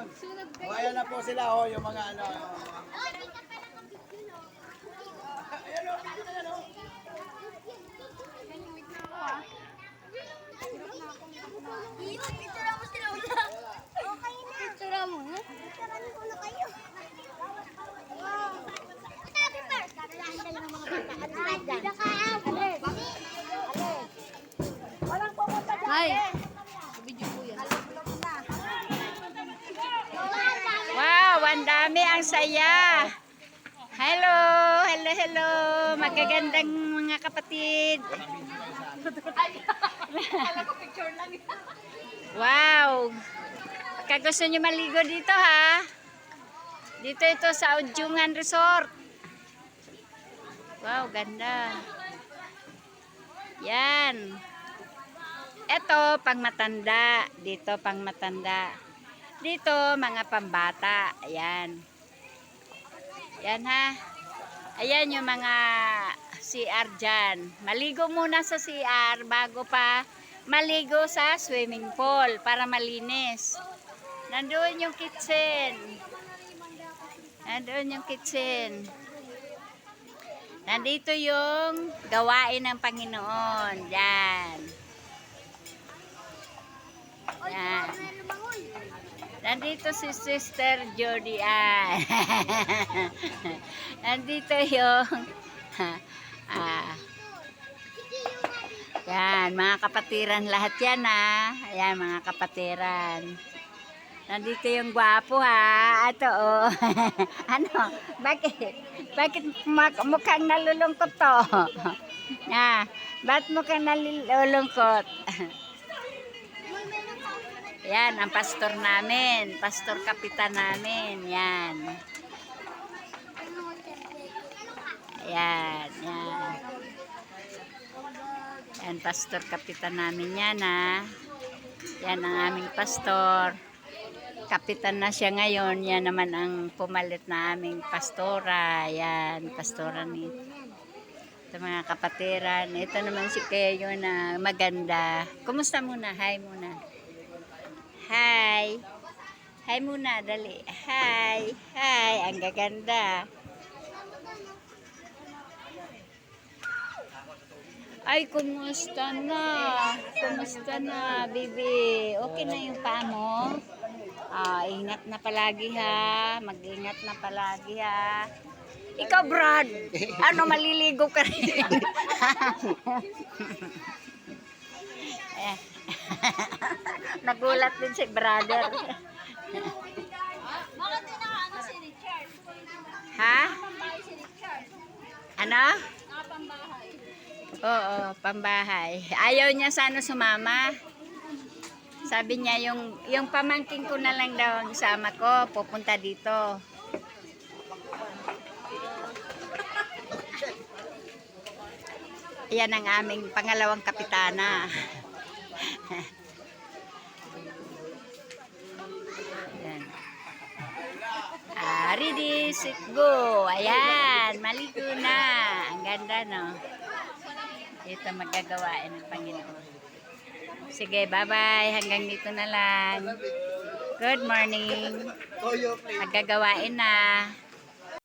lang. O, ayan na po sila, oh, yung mga ano. Ayan o, ayan o. Picture mo sila una. Okay na. Picture mo na. Picture mo na kayo. Happy birthday. Ng mga bata. Walang pumunta dyan. Hi. Wow, ang dami, ang saya. Hello, hello, hello. Magagandang mga kapatid. Wow. Pagka gusto nyo maligo dito ha. Dito ito sa Ujungan Resort. Wow, ganda. Yan. Ito, pang matanda. Dito, pang matanda. Dito, mga pambata. Ayan. Yan ha. Ayan yung mga CR dyan. Maligo muna sa CR bago pa maligo sa swimming pool para malinis. Nandoon yung kitchen. Nandoon yung kitchen. Nandito yung gawain ng Panginoon. Yan. Yan. Nandito si Sister Jody Ann. Nandito yung yan, mga kapatiran lahat yan ha. Ayan, mga kapatiran. Nandito yung gwapo ha. Ito oh. Ano? Bakit mukhang nalulungkot to? Bakit mukhang nalulungkot? Yan, ang pastor namin. Pastor kapitan namin. Yan. Yan, yan. Yan, pastor kapitan namin yan ha. Yan ang aming pastor. Kapitan na siya ngayon. Yan naman ang pumalit na aming pastora. Yan, pastora ni ito mga kapatiran. Ito naman si Keyo na maganda. Kumusta muna? Hi muna. Hi. Hi muna, dali. Hi. Hi, ang gaganda. Ay, kumusta na? Kumusta na, baby? Okay na yung paa mo? Ingat na palagi ha. Mag-ingat na palagi ha. Ikaw, Brad. Ano, maliligo ka rin? Nagulat din si brother. Bakit din ano si Richard? Ha? Pambahay si Richard. Ano? Pambahay. Oo, pambahay. Ayaw niya sana sumama. Sabi niya, yung pamangking ko na lang daw ang sama ko, pupunta dito. Yan ang aming pangalawang kapitana. Ayan. Ready, set, go. Ayan, maligo na. Ang ganda, no? Ito magagawain ng Panginoon. Sige, bye-bye. Hanggang dito na lang. Good morning. Magagawain na.